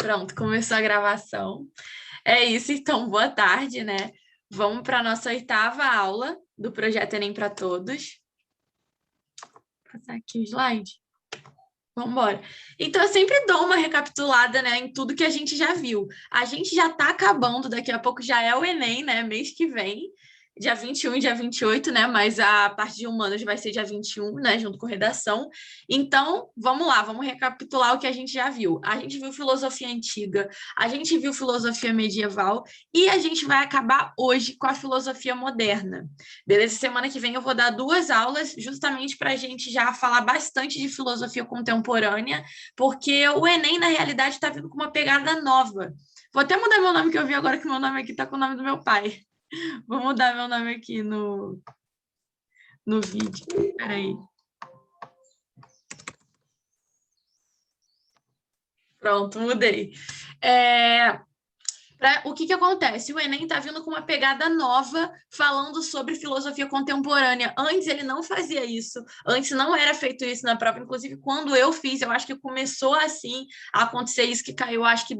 Pronto, começou a gravação. É isso, então, boa tarde, né? Vamos para a nossa 8ª aula do Projeto Enem para Todos. Vou passar aqui o slide. Vamos embora. Então, eu sempre dou uma recapitulada, né, em tudo que a gente já viu. A gente já está acabando, daqui a pouco já é o Enem, né, mês que vem. Dia 21 e dia 28, né? Mas a parte de humanas vai ser dia 21, né? Junto com redação. Então, vamos lá, vamos recapitular o que a gente já viu. A gente viu filosofia antiga, a gente viu filosofia medieval e a gente vai acabar hoje com a filosofia moderna. Beleza? Semana que vem eu vou dar 2 aulas justamente para a gente já falar bastante de filosofia contemporânea, porque o Enem, na realidade, está vindo com uma pegada nova. Vou até mudar meu nome, que eu vi agora que meu nome aqui está com o nome do meu pai. Vou mudar meu nome aqui no vídeo. Peraí. Pronto, mudei. O que acontece? O Enem está vindo com uma pegada nova, falando sobre filosofia contemporânea. Antes ele não fazia isso, antes não era feito isso na prova. Inclusive, quando eu fiz, eu acho que começou assim a acontecer isso, que caiu, acho que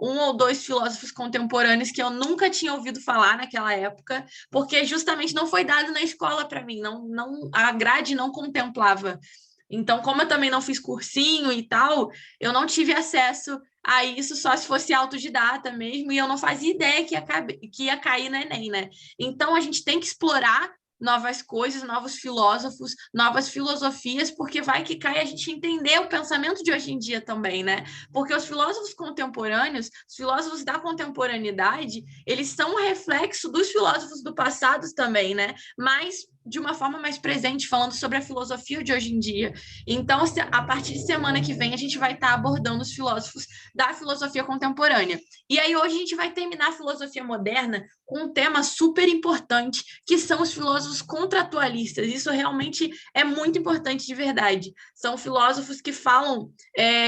1 ou 2 filósofos contemporâneos que eu nunca tinha ouvido falar naquela época, porque justamente não foi dado na escola para mim, a grade não contemplava. Então, como eu também não fiz cursinho e tal, eu não tive acesso a isso só se fosse autodidata mesmo, e eu não fazia ideia que ia cair no Enem, né? Então, a gente tem que explorar novas coisas, novos filósofos, novas filosofias, porque vai que cai a gente entender o pensamento de hoje em dia também, né? Porque os filósofos contemporâneos, os filósofos da contemporaneidade, eles são um reflexo dos filósofos do passado também, né? Mas de uma forma mais presente, falando sobre a filosofia de hoje em dia. Então, a partir de semana que vem, a gente vai estar abordando os filósofos da filosofia contemporânea. E aí, hoje, a gente vai terminar a filosofia moderna com um tema super importante, que são os filósofos contratualistas. Isso realmente é muito importante de verdade. São filósofos que falam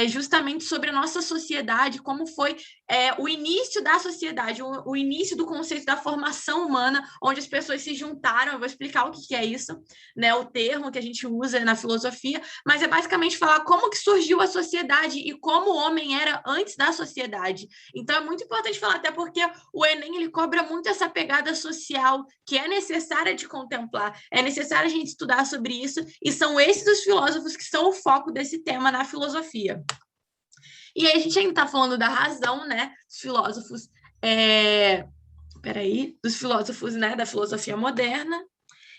justamente sobre a nossa sociedade, como foi o início da sociedade, o início do conceito da formação humana, onde as pessoas se juntaram. Eu vou explicar o que é isso, né? O termo que a gente usa na filosofia, mas é basicamente falar como que surgiu a sociedade e como o homem era antes da sociedade. Então, é muito importante falar, até porque o Enem ele cobra muito essa pegada social que é necessária de contemplar, é necessário a gente estudar sobre isso, e são esses os filósofos que são o foco desse tema na filosofia. E aí a gente ainda está falando da razão, né? Dos filósofos, dos filósofos, né, da filosofia moderna.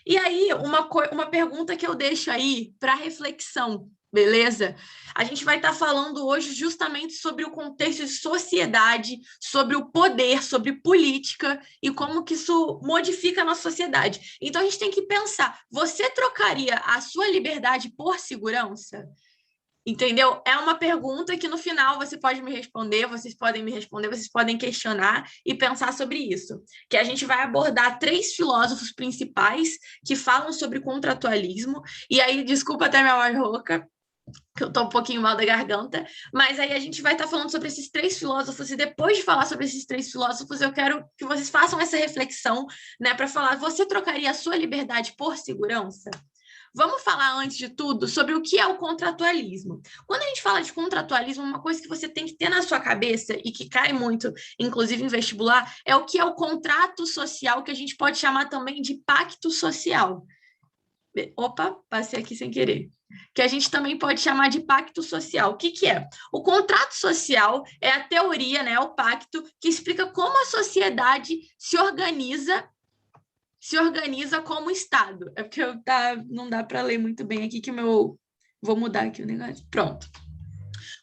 E aí, uma pergunta que eu deixo aí para reflexão, beleza? A gente vai estar falando hoje justamente sobre o contexto de sociedade, sobre o poder, sobre política e como que isso modifica a nossa sociedade. Então, a gente tem que pensar, você trocaria a sua liberdade por segurança? Entendeu? É uma pergunta que no final você pode me responder, vocês podem me responder, vocês podem questionar e pensar sobre isso. Que a gente vai abordar 3 filósofos principais que falam sobre contratualismo. E aí, desculpa até minha voz rouca, que eu tô um pouquinho mal da garganta, mas aí a gente vai estar falando sobre esses 3 filósofos, e depois de falar sobre esses 3 filósofos, eu quero que vocês façam essa reflexão, né, para falar, você trocaria a sua liberdade por segurança? Vamos falar, antes de tudo, sobre o que é o contratualismo. Quando a gente fala de contratualismo, uma coisa que você tem que ter na sua cabeça, e que cai muito, inclusive em vestibular, é o que é o contrato social, que a gente pode chamar também de pacto social. Opa, passei aqui sem querer. Que a gente também pode chamar de pacto social. O que é? O contrato social é a teoria, né, o pacto, que explica como a sociedade se organiza como Estado. É porque não dá para ler muito bem aqui, que vou mudar aqui o negócio. Pronto.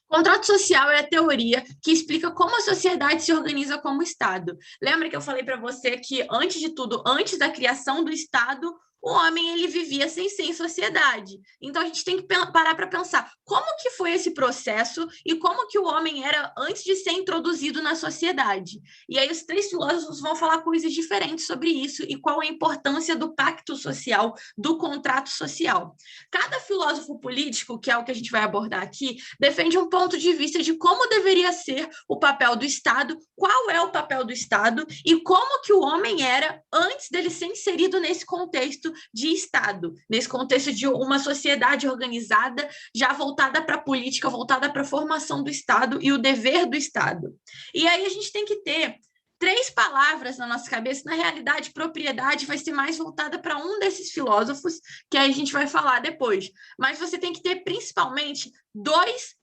Contrato social é a teoria que explica como a sociedade se organiza como Estado. Lembra que eu falei para você que, antes de tudo, antes da criação do Estado, o homem ele vivia sem ser em sociedade. Então, a gente tem que parar para pensar como que foi esse processo e como que o homem era antes de ser introduzido na sociedade. E aí os 3 filósofos vão falar coisas diferentes sobre isso e qual a importância do pacto social, do contrato social. Cada filósofo político, que é o que a gente vai abordar aqui, defende um ponto de vista de como deveria ser o papel do Estado, qual é o papel do Estado e como que o homem era antes dele ser inserido nesse contexto contexto de Estado, nesse contexto de uma sociedade organizada, já voltada para a política, voltada para a formação do Estado e o dever do Estado. E aí a gente tem que ter 3 palavras na nossa cabeça. Na realidade, propriedade vai ser mais voltada para um desses filósofos, que aí a gente vai falar depois. Mas você tem que ter, principalmente, 2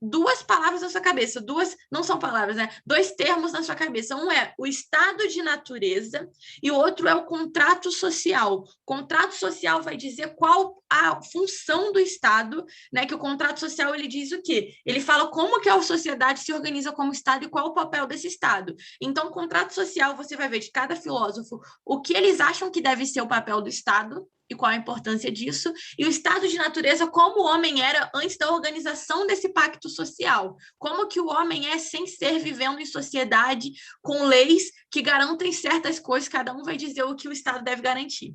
palavras na sua cabeça. 2, não são palavras, né? 2 termos na sua cabeça. Um é o estado de natureza e o outro é o contrato social. Contrato social vai dizer qual a função do Estado, né? Que o contrato social, ele diz o quê? Ele fala como que a sociedade se organiza como Estado e qual o papel desse Estado. Então, o contrato social, você vai ver de cada filósofo o que eles acham que deve ser o papel do Estado e qual a importância disso, e o estado de natureza, como o homem era antes da organização desse pacto social, como que o homem é sem ser vivendo em sociedade, com leis que garantem certas coisas, cada um vai dizer o que o Estado deve garantir.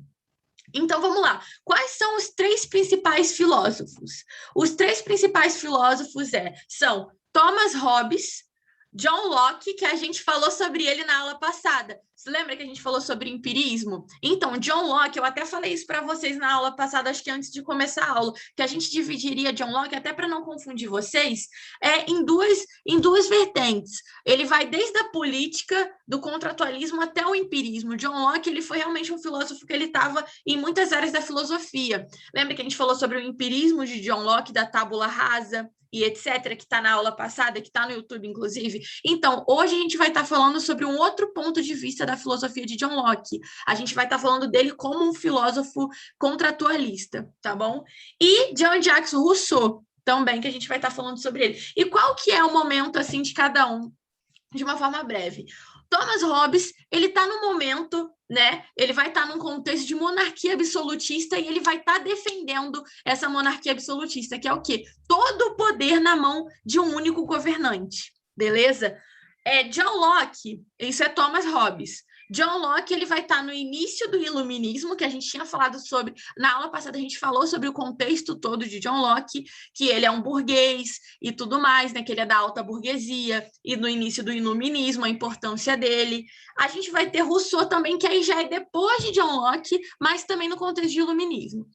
Então, vamos lá. Quais são os 3 principais filósofos? Os 3 principais filósofos são Thomas Hobbes, John Locke, que a gente falou sobre ele na aula passada. Você lembra que a gente falou sobre empirismo? Então, John Locke, eu até falei isso para vocês na aula passada, acho que antes de começar a aula, que a gente dividiria John Locke, até para não confundir vocês, em duas vertentes. Ele vai desde a política, do contratualismo, até o empirismo. John Locke, ele foi realmente um filósofo que ele estava em muitas áreas da filosofia. Lembra que a gente falou sobre o empirismo de John Locke, da tábula rasa, e etc., que está na aula passada, que está no YouTube, inclusive. Então, hoje a gente vai estar falando sobre um outro ponto de vista da filosofia de John Locke. A gente vai estar falando dele como um filósofo contratualista, tá bom? E Jean-Jacques Rousseau, também, que a gente vai estar falando sobre ele. E qual que é o momento, assim, de cada um, de uma forma breve? Thomas Hobbes, ele está no momento, né? Ele vai estar num contexto de monarquia absolutista e ele vai estar defendendo essa monarquia absolutista, que é o quê? Todo o poder na mão de um único governante, beleza? John Locke, isso é Thomas Hobbes. John Locke, ele vai estar no início do iluminismo, que a gente tinha falado sobre, na aula passada a gente falou sobre o contexto todo de John Locke, que ele é um burguês e tudo mais, né, que ele é da alta burguesia, e no início do iluminismo, a importância dele. A gente vai ter Rousseau também, que aí já é depois de John Locke, mas também no contexto de iluminismo.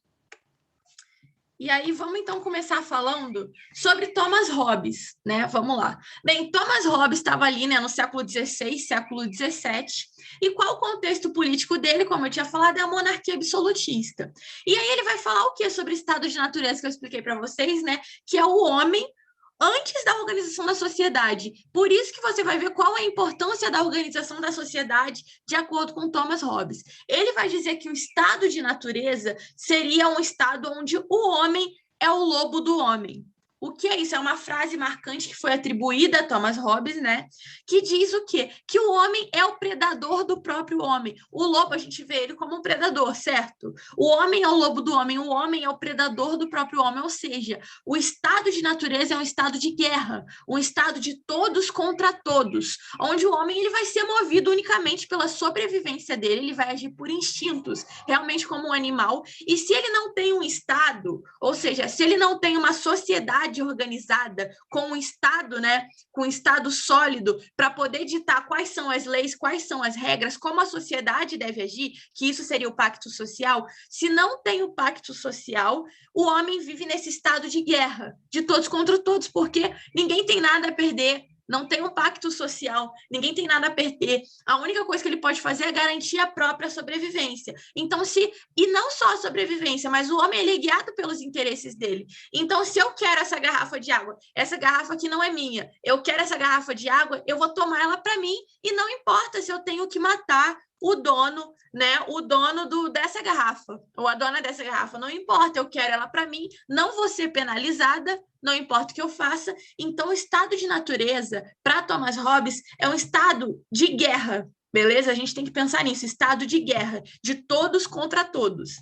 E aí, vamos então começar falando sobre Thomas Hobbes, né? Vamos lá. Bem, Thomas Hobbes estava ali, né, no século XVI, século XVII, e qual o contexto político dele, como eu tinha falado, é a monarquia absolutista. E aí ele vai falar o quê sobre o estado de natureza que eu expliquei para vocês, né? Que é o homem antes da organização da sociedade. Por isso que você vai ver qual é a importância da organização da sociedade de acordo com Thomas Hobbes. Ele vai dizer que o estado de natureza seria um estado onde o homem é o lobo do homem. O que é isso? É uma frase marcante que foi atribuída a Thomas Hobbes, né? Que diz o quê? Que o homem é o predador do próprio homem. O lobo, a gente vê ele como um predador, certo? O homem é o lobo do homem, o homem é o predador do próprio homem, ou seja, o estado de natureza é um estado de guerra, um estado de todos contra todos, onde o homem ele vai ser movido unicamente pela sobrevivência dele, ele vai agir por instintos, realmente como um animal, e se ele não tem um estado, ou seja, se ele não tem uma sociedade organizada com um Estado, né, com um Estado sólido para poder ditar quais são as leis, quais são as regras, como a sociedade deve agir, que isso seria o pacto social. Se não tem o pacto social, o homem vive nesse estado de guerra, de todos contra todos, porque ninguém tem nada a perder. Não tem um pacto social, ninguém tem nada a perder. A única coisa que ele pode fazer é garantir a própria sobrevivência. Então, e não só a sobrevivência, mas o homem ele é guiado pelos interesses dele. Então, se eu quero essa garrafa de água, essa garrafa aqui não é minha, eu quero essa garrafa de água, eu vou tomar ela para mim e não importa se eu tenho que matar o dono, né, o dono dessa garrafa, ou a dona dessa garrafa, não importa, eu quero ela para mim, não vou ser penalizada, não importa o que eu faça. Então, o estado de natureza, para Thomas Hobbes, é um estado de guerra, beleza? A gente tem que pensar nisso, estado de guerra, de todos contra todos.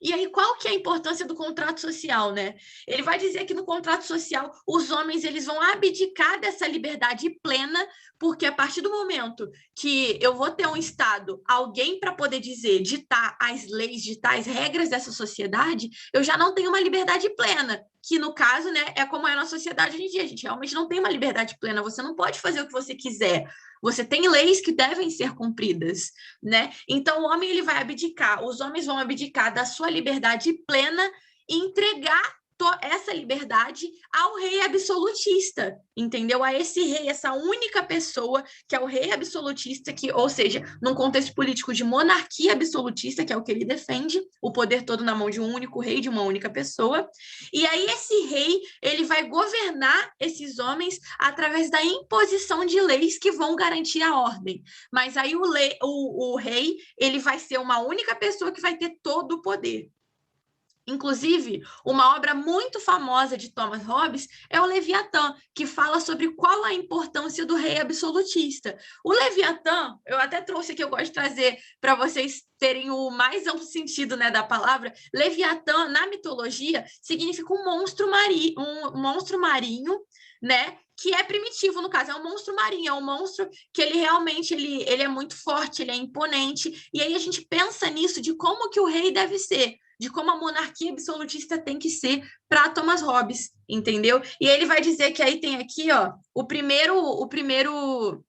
E aí, qual que é a importância do contrato social, né? Ele vai dizer que no contrato social, os homens eles vão abdicar dessa liberdade plena, porque a partir do momento que eu vou ter um Estado, alguém para poder dizer, ditar as leis, ditar as regras dessa sociedade, eu já não tenho uma liberdade plena, que no caso, né, é como é na sociedade hoje em dia, a gente realmente não tem uma liberdade plena, você não pode fazer o que você quiser. Você tem leis que devem ser cumpridas, né? Então, o homem ele vai abdicar, os homens vão abdicar da sua liberdade plena e entregar essa liberdade ao rei absolutista, entendeu? A esse rei, essa única pessoa que é o rei absolutista, que, ou seja, num contexto político de monarquia absolutista, que é o que ele defende, o poder todo na mão de um único rei, de uma única pessoa. E aí esse rei, ele vai governar esses homens através da imposição de leis que vão garantir a ordem. Mas aí o rei, ele vai ser uma única pessoa que vai ter todo o poder. Inclusive, uma obra muito famosa de Thomas Hobbes é o Leviatã, que fala sobre qual a importância do rei absolutista. O Leviatã, eu até trouxe aqui, eu gosto de trazer para vocês terem o mais amplo sentido, né, da palavra. Leviatã, na mitologia, significa um monstro marinho, né, que é primitivo, no caso, é um monstro marinho, é um monstro que ele realmente ele é muito forte, ele é imponente, e aí a gente pensa nisso, de como que o rei deve ser, de como a monarquia absolutista tem que ser para Thomas Hobbes, entendeu? E ele vai dizer que aí tem aqui, ó, o primeiro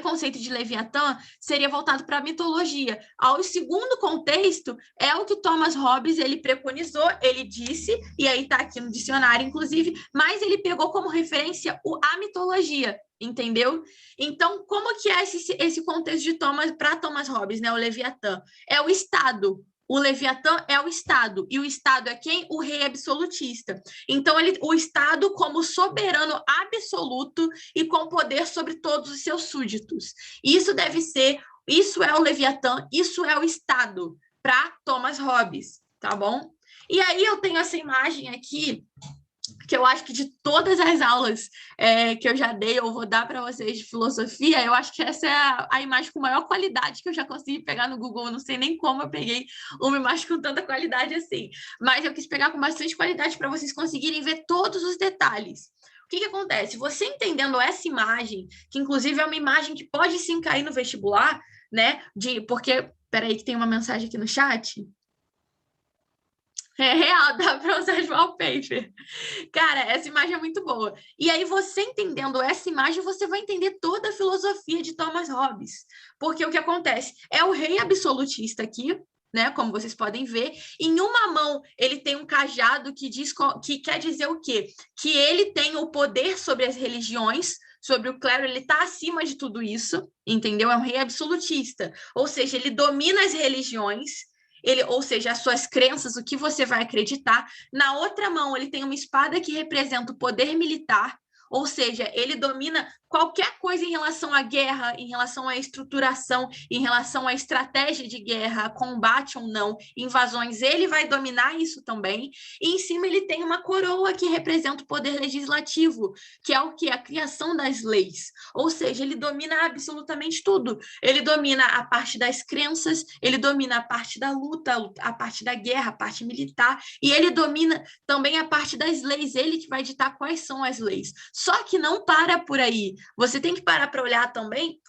conceito de Leviatã seria voltado para a mitologia. O segundo contexto é o que Thomas Hobbes ele preconizou, ele disse, e aí está aqui no dicionário, inclusive, mas ele pegou como referência a mitologia, entendeu? Então, como que é esse contexto de para Thomas Hobbes, né? O Leviatã é o Estado. O Leviatã é o Estado, e o Estado é quem? O rei absolutista. Então, o Estado como soberano absoluto e com poder sobre todos os seus súditos. Isso é o Leviatã, isso é o Estado, para Thomas Hobbes, tá bom? E aí eu tenho essa imagem aqui, que eu acho que de todas as aulas que eu já dei, ou vou dar para vocês de filosofia, eu acho que essa é a imagem com maior qualidade que eu já consegui pegar no Google. Eu não sei nem como eu peguei uma imagem com tanta qualidade assim, mas eu quis pegar com bastante qualidade para vocês conseguirem ver todos os detalhes. O que acontece? Você entendendo essa imagem, que inclusive é uma imagem que pode sim cair no vestibular, né? Porque, peraí que tem uma mensagem aqui no chat. É real, dá para usar de wallpaper. Cara, essa imagem é muito boa. E aí, você entendendo essa imagem, você vai entender toda a filosofia de Thomas Hobbes. Porque o que acontece? É o rei absolutista aqui, né? Como vocês podem ver. Em uma mão, ele tem um cajado que quer dizer o quê? Que ele tem o poder sobre as religiões, sobre o clero, ele está acima de tudo isso, entendeu? É um rei absolutista. Ou seja, ele domina as religiões, ou seja, as suas crenças, o que você vai acreditar. Na outra mão, ele tem uma espada que representa o poder militar, ou seja, ele domina qualquer coisa em relação à guerra, em relação à estruturação, em relação à estratégia de guerra, combate ou não, invasões, ele vai dominar isso também. E em cima ele tem uma coroa que representa o poder legislativo, que é o que? A criação das leis. Ou seja, ele domina absolutamente tudo. Ele domina a parte das crenças, ele domina a parte da luta, a parte da guerra, a parte militar, e ele domina também a parte das leis, ele que vai ditar quais são as leis. Só que não para por aí. Você tem que parar para olhar também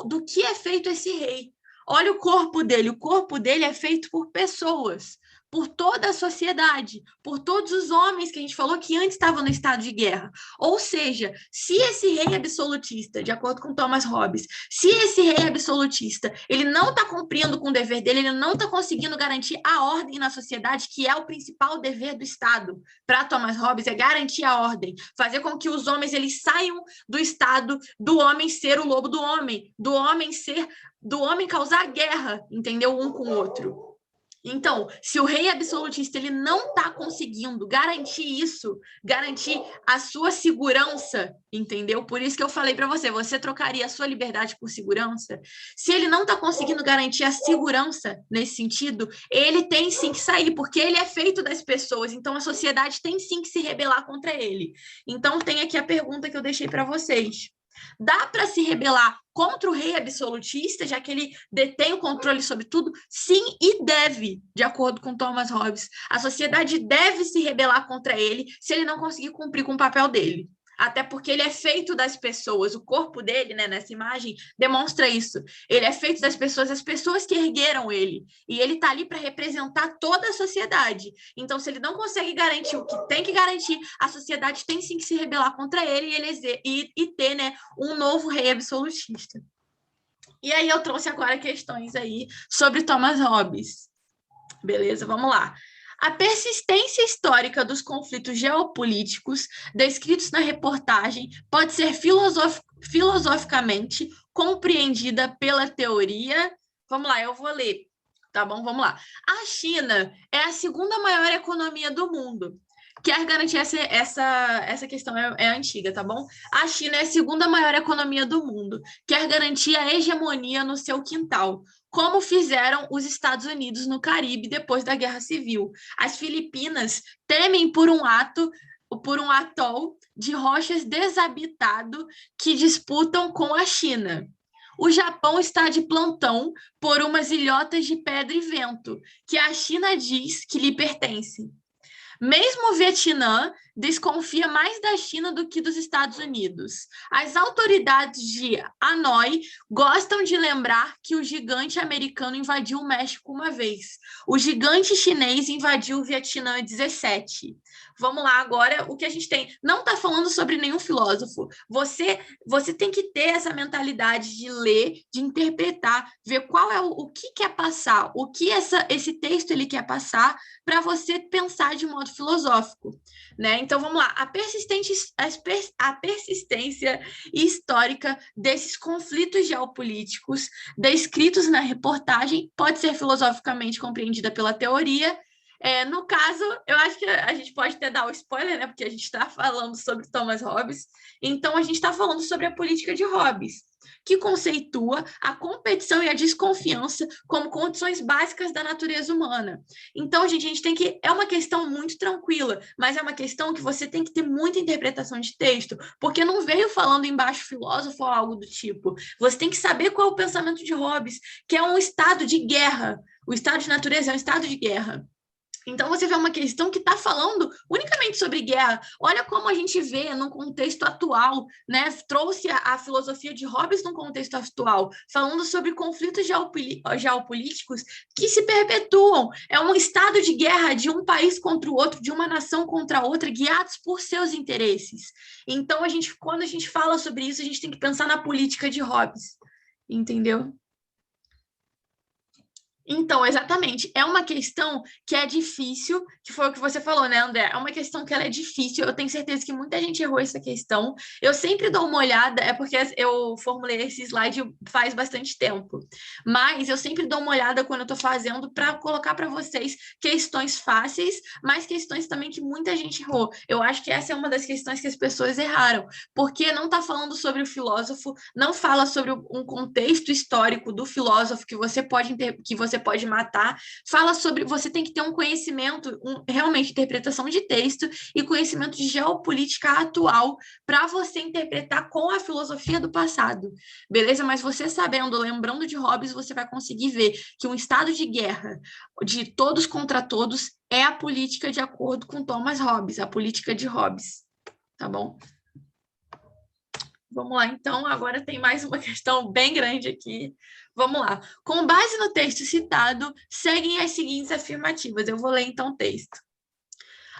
do que é feito esse rei. Olha o corpo dele é feito por pessoas, por toda a sociedade, por todos os homens que a gente falou que antes estavam no estado de guerra. Ou seja, se esse rei absolutista, de acordo com Thomas Hobbes, se esse rei absolutista, ele não está cumprindo com o dever dele, ele não está conseguindo garantir a ordem na sociedade, que é o principal dever do Estado, para Thomas Hobbes, é garantir a ordem, fazer com que os homens eles saiam do estado do homem ser o lobo do homem causar guerra, entendeu? Um com o outro. Então, se o rei absolutista ele não está conseguindo garantir isso, garantir a sua segurança, entendeu? Por isso que eu falei para você trocaria a sua liberdade por segurança? Se ele não está conseguindo garantir a segurança nesse sentido, ele tem sim que sair, porque ele é feito das pessoas, então a sociedade tem sim que se rebelar contra ele. Então, tem aqui a pergunta que eu deixei para vocês. Dá para se rebelar contra o rei absolutista, já que ele detém o controle sobre tudo? Sim, e deve, de acordo com Thomas Hobbes. A sociedade deve se rebelar contra ele se ele não conseguir cumprir com o papel dele. Até porque ele é feito das pessoas, o corpo dele, né, nessa imagem, demonstra isso. Ele é feito das pessoas, as pessoas que ergueram ele. E ele está ali para representar toda a sociedade. Então, se ele não consegue garantir o que tem que garantir, a sociedade tem sim que se rebelar contra ele e ter, né, um novo rei absolutista. E aí eu trouxe agora questões aí sobre Thomas Hobbes. Beleza, vamos lá. A persistência histórica dos conflitos geopolíticos descritos na reportagem pode ser filosoficamente compreendida pela teoria. Vamos lá, eu vou ler, tá bom? Vamos lá. A China é a segunda maior economia do mundo. Quer garantir essa questão é antiga, tá bom? A China é a segunda maior economia do mundo. Quer garantir a hegemonia no seu quintal, como fizeram os Estados Unidos no Caribe depois da Guerra Civil. As Filipinas temem por um atol de rochas desabitado que disputam com a China. O Japão está de plantão por umas ilhotas de pedra e vento, que a China diz que lhe pertencem. Mesmo o Vietnã desconfia mais da China do que dos Estados Unidos. As autoridades de Hanoi gostam de lembrar que o gigante americano invadiu o México uma vez. O gigante chinês invadiu o Vietnã em 17. Vamos lá agora, o que a gente tem. Não está falando sobre nenhum filósofo. Você tem que ter essa mentalidade de ler, de interpretar, ver qual é o que quer passar, o que esse texto ele quer passar, para você pensar de modo filosófico, né? Então, vamos lá. A persistência histórica desses conflitos geopolíticos descritos na reportagem pode ser filosoficamente compreendida pela teoria. No caso, eu acho que a gente pode até dar o spoiler, né? Porque a gente está falando sobre Thomas Hobbes. Então, a gente está falando sobre a política de Hobbes, que conceitua a competição e a desconfiança como condições básicas da natureza humana. Então, gente, a gente tem que... É uma questão muito tranquila, mas é uma questão que você tem que ter muita interpretação de texto, porque não veio falando embaixo filósofo ou algo do tipo. Você tem que saber qual é o pensamento de Hobbes, que é um estado de guerra. O estado de natureza é um estado de guerra. Então, você vê uma questão que está falando unicamente sobre guerra. Olha como a gente vê num contexto atual, né? Trouxe a filosofia de Hobbes num contexto atual, falando sobre conflitos geopolíticos que se perpetuam. É um estado de guerra de um país contra o outro, de uma nação contra a outra, guiados por seus interesses. Então, quando a gente fala sobre isso, a gente tem que pensar na política de Hobbes. Entendeu? Então, exatamente, é uma questão que é difícil, que foi o que você falou, né, André? É uma questão que ela é difícil, eu tenho certeza que muita gente errou essa questão. Eu sempre dou uma olhada, é porque eu formulei esse slide faz bastante tempo, mas eu sempre dou uma olhada quando eu estou fazendo para colocar para vocês questões fáceis, mas questões também que muita gente errou. Eu acho que essa é uma das questões que as pessoas erraram, porque não está falando sobre o filósofo, não fala sobre um contexto histórico do filósofo que você pode matar, fala sobre, você tem que ter um conhecimento, realmente interpretação de texto e conhecimento de geopolítica atual para você interpretar com a filosofia do passado, beleza? Mas você sabendo, lembrando de Hobbes, você vai conseguir ver que um estado de guerra de todos contra todos é a política de acordo com Thomas Hobbes, a política de Hobbes, tá bom? Vamos lá, então, agora tem mais uma questão bem grande aqui. Vamos lá. Com base no texto citado, seguem as seguintes afirmativas. Eu vou ler, então, o texto.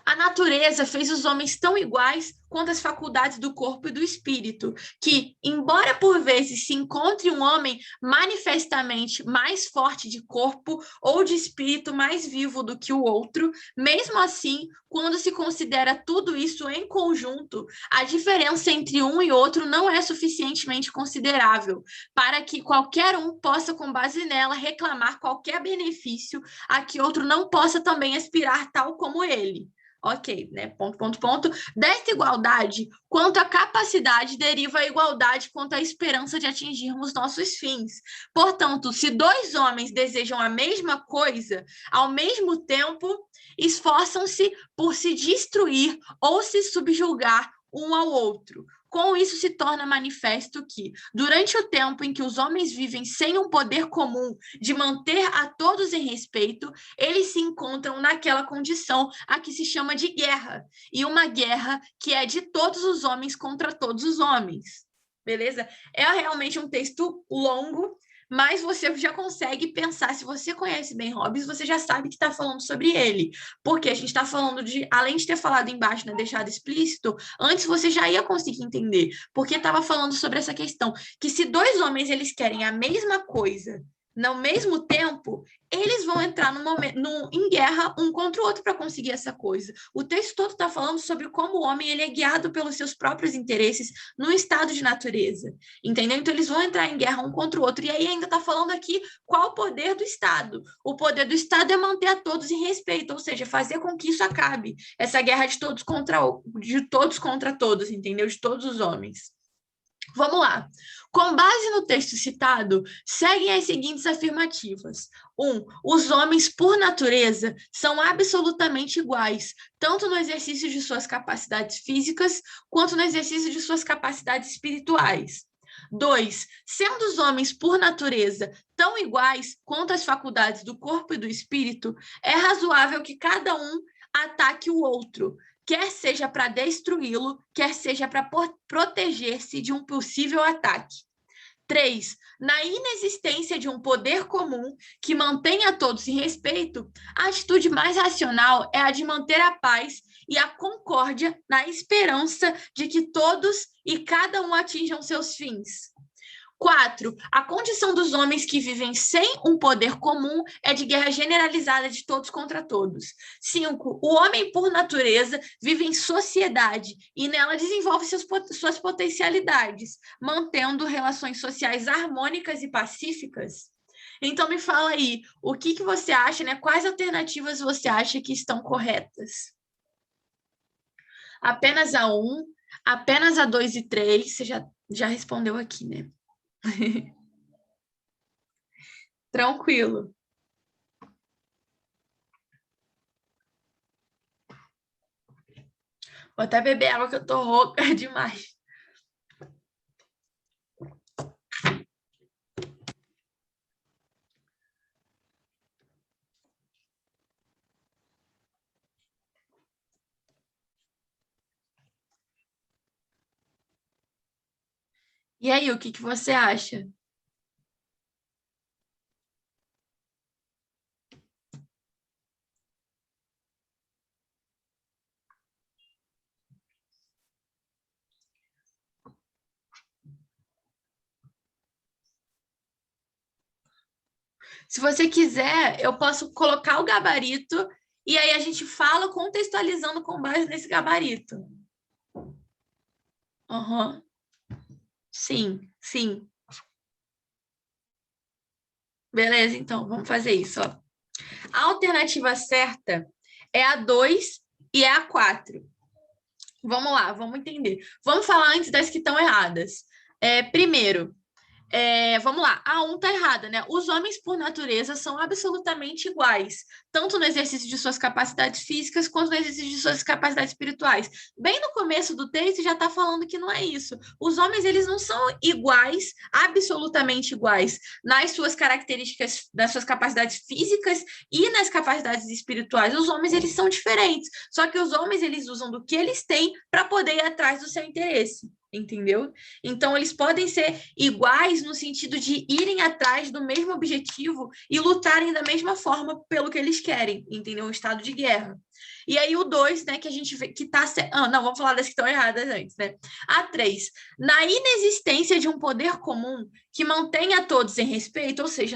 A natureza fez os homens tão iguais quanto as faculdades do corpo e do espírito, que, embora por vezes se encontre um homem manifestamente mais forte de corpo ou de espírito mais vivo do que o outro, mesmo assim, quando se considera tudo isso em conjunto, a diferença entre um e outro não é suficientemente considerável para que qualquer um possa, com base nela, reclamar qualquer benefício a que outro não possa também aspirar tal como ele. Ok, né? Ponto, ponto, ponto. Desta igualdade, quanto à capacidade, deriva a igualdade quanto à esperança de atingirmos nossos fins. Portanto, se dois homens desejam a mesma coisa, ao mesmo tempo, esforçam-se por se destruir ou se subjugar um ao outro. Com isso, se torna manifesto que, durante o tempo em que os homens vivem sem um poder comum de manter a todos em respeito, eles se encontram naquela condição a que se chama de guerra, e uma guerra que é de todos os homens contra todos os homens. Beleza? É realmente um texto longo, mas você já consegue pensar, se você conhece bem Hobbes, você já sabe que está falando sobre ele, porque a gente está falando de, além de ter falado embaixo, né, deixado explícito, antes você já ia conseguir entender, porque estava falando sobre essa questão, que se dois homens eles querem a mesma coisa, no mesmo tempo, eles vão entrar em guerra um contra o outro para conseguir essa coisa. O texto todo está falando sobre como o homem ele é guiado pelos seus próprios interesses no estado de natureza, entendeu? Então, eles vão entrar em guerra um contra o outro. E aí ainda está falando aqui qual o poder do Estado. O poder do Estado é manter a todos em respeito, ou seja, fazer com que isso acabe. Essa guerra de todos contra todos, entendeu? De todos os homens. Vamos lá. Com base no texto citado, seguem as seguintes afirmativas. 1. Os homens, por natureza, são absolutamente iguais, tanto no exercício de suas capacidades físicas, quanto no exercício de suas capacidades espirituais. 2. Sendo os homens, por natureza, tão iguais quanto as faculdades do corpo e do espírito, é razoável que cada um ataque o outro, quer seja para destruí-lo, quer seja para proteger-se de um possível ataque. 3. Na inexistência de um poder comum que mantenha todos em respeito, a atitude mais racional é a de manter a paz e a concórdia na esperança de que todos e cada um atinjam seus fins. 4. A condição dos homens que vivem sem um poder comum é de guerra generalizada de todos contra todos. 5. O homem, por natureza, vive em sociedade e nela desenvolve suas potencialidades, mantendo relações sociais harmônicas e pacíficas. Então, me fala aí, o que você acha, né? Quais alternativas você acha que estão corretas? Apenas a 1, apenas a 2 e 3, você já respondeu aqui, né? Tranquilo. Vou até beber água que eu tô rouca demais. E aí, o que você acha? Se você quiser, eu posso colocar o gabarito e aí a gente fala contextualizando com base nesse gabarito. Uhum. Sim, sim. Beleza, então, vamos fazer isso. Ó. A alternativa certa é a 2 e é a 4. Vamos lá, vamos entender. Vamos falar antes das que estão erradas. Primeiro, vamos lá, a 1 está errada, né? Os homens, por natureza, são absolutamente iguais, tanto no exercício de suas capacidades físicas, quanto no exercício de suas capacidades espirituais. Bem no começo do texto já está falando que não é isso. Os homens, eles não são iguais, absolutamente iguais, nas suas características, nas suas capacidades físicas e nas capacidades espirituais. Os homens, eles são diferentes, só que os homens, eles usam do que eles têm para poder ir atrás do seu interesse. Entendeu? Então, eles podem ser iguais no sentido de irem atrás do mesmo objetivo e lutarem da mesma forma pelo que eles querem, entendeu? Um estado de guerra. E aí, o 2, né, que a gente vê que tá... não, vamos falar das que estão erradas antes, né? A 3, na inexistência de um poder comum que mantenha todos em respeito, ou seja,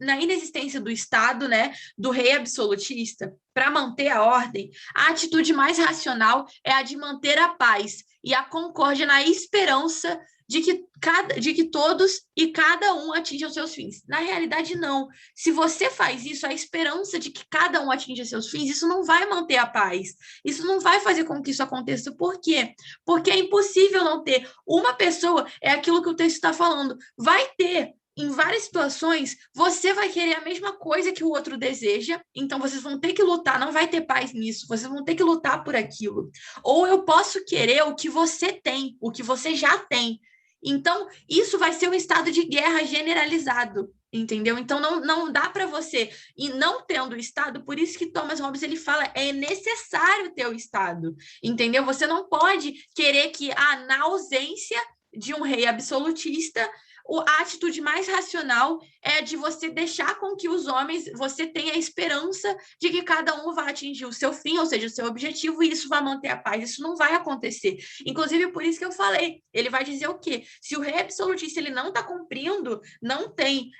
na inexistência do Estado, né, do rei absolutista, para manter a ordem, a atitude mais racional é a de manter a paz e a concórdia na esperança de que todos e cada um atinjam seus fins. Na realidade, não. Se você faz isso, a esperança de que cada um atinja seus fins, isso não vai manter a paz. Isso não vai fazer com que isso aconteça. Por quê? Porque é impossível não ter. Uma pessoa, é aquilo que o texto está falando, vai ter em várias situações, você vai querer a mesma coisa que o outro deseja, então vocês vão ter que lutar, não vai ter paz nisso, vocês vão ter que lutar por aquilo. Ou eu posso querer o que você tem, o que você já tem. Então, isso vai ser um estado de guerra generalizado, entendeu? Então, não dá para você, e não tendo o Estado, por isso que Thomas Hobbes ele fala, é necessário ter o Estado, entendeu? Você não pode querer que, na ausência de um rei absolutista, a atitude mais racional é de você deixar com que os homens, você tenha a esperança de que cada um vai atingir o seu fim, ou seja, o seu objetivo, e isso vai manter a paz. Isso não vai acontecer. Inclusive, por isso que eu falei, ele vai dizer o quê? Se o rei absolutista ele não está cumprindo,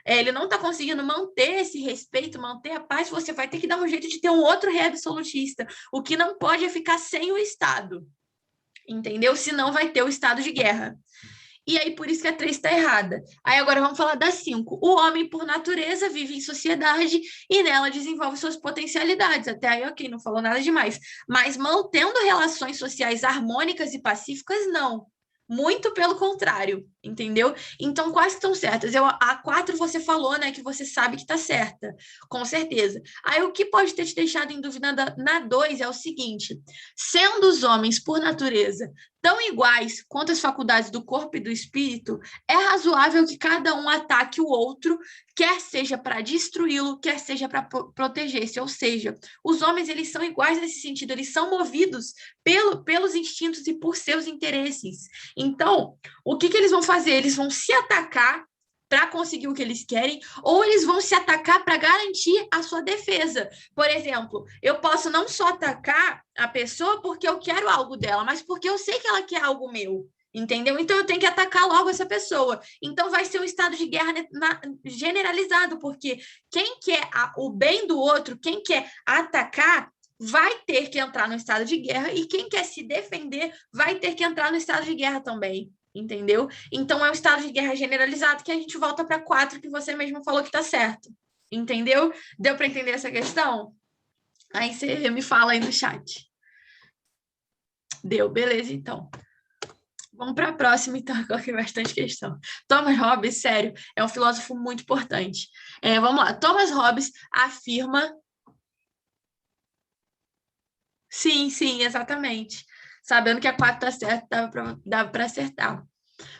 ele não está conseguindo manter esse respeito, manter a paz, você vai ter que dar um jeito de ter um outro rei absolutista. O que não pode é ficar sem o Estado, entendeu? Senão vai ter o estado de guerra. E aí, por isso que a 3 está errada. Aí, agora vamos falar da 5. O homem, por natureza, vive em sociedade e nela desenvolve suas potencialidades. Até aí, ok, não falou nada demais. Mas mantendo relações sociais harmônicas e pacíficas, não. Muito pelo contrário, entendeu? Então, quais estão certas? A 4 você falou, né, que você sabe que está certa, com certeza. Aí, o que pode ter te deixado em dúvida na 2 é o seguinte: sendo os homens, por natureza, tão iguais quanto as faculdades do corpo e do espírito, é razoável que cada um ataque o outro, quer seja para destruí-lo, quer seja para proteger-se. Ou seja, os homens eles são iguais nesse sentido, eles são movidos pelos instintos e por seus interesses. Então, o que eles vão fazer? Eles vão se atacar para conseguir o que eles querem, ou eles vão se atacar para garantir a sua defesa. Por exemplo, eu posso não só atacar a pessoa porque eu quero algo dela, mas porque eu sei que ela quer algo meu, entendeu? Então eu tenho que atacar logo essa pessoa. Então vai ser um estado de guerra generalizado, porque quem quer o bem do outro, quem quer atacar, vai ter que entrar no estado de guerra, e quem quer se defender vai ter que entrar no estado de guerra também. Entendeu? Então é um estado de guerra generalizado que a gente volta para 4, que você mesmo falou que está certo. Entendeu? Deu para entender essa questão? Aí você me fala aí no chat. Deu, beleza, então. Vamos para a próxima, então, que coloquei bastante questão. Thomas Hobbes, sério, é um filósofo muito importante. Vamos lá. Thomas Hobbes afirma... Sim, exatamente. Sabendo que a 4 está certa, dava para acertar.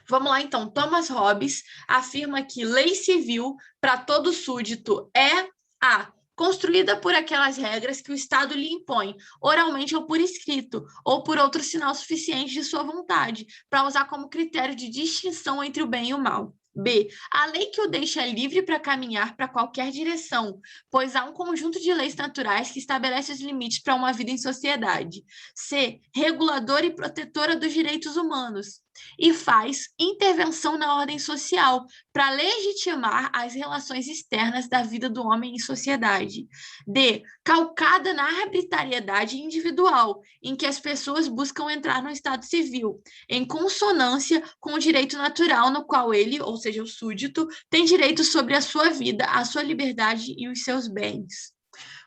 Vamos lá, então. Thomas Hobbes afirma que lei civil para todo súdito é a construída por aquelas regras que o Estado lhe impõe, oralmente ou por escrito, ou por outro sinal suficiente de sua vontade, para usar como critério de distinção entre o bem e o mal. B. A lei que o deixa livre para caminhar para qualquer direção, pois há um conjunto de leis naturais que estabelece os limites para uma vida em sociedade. C. Reguladora e protetora dos direitos humanos, e faz intervenção na ordem social para legitimar as relações externas da vida do homem em sociedade. D. Calcada na arbitrariedade individual, em que as pessoas buscam entrar no estado civil, em consonância com o direito natural no qual ele, ou seja, o súdito, tem direito sobre a sua vida, a sua liberdade e os seus bens.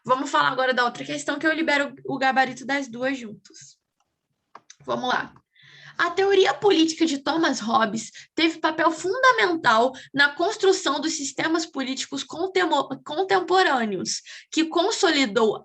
Vamos falar agora da outra questão, que eu libero o gabarito das duas juntos. Vamos lá. A teoria política de Thomas Hobbes teve papel fundamental na construção dos sistemas políticos contemporâneos, que consolidou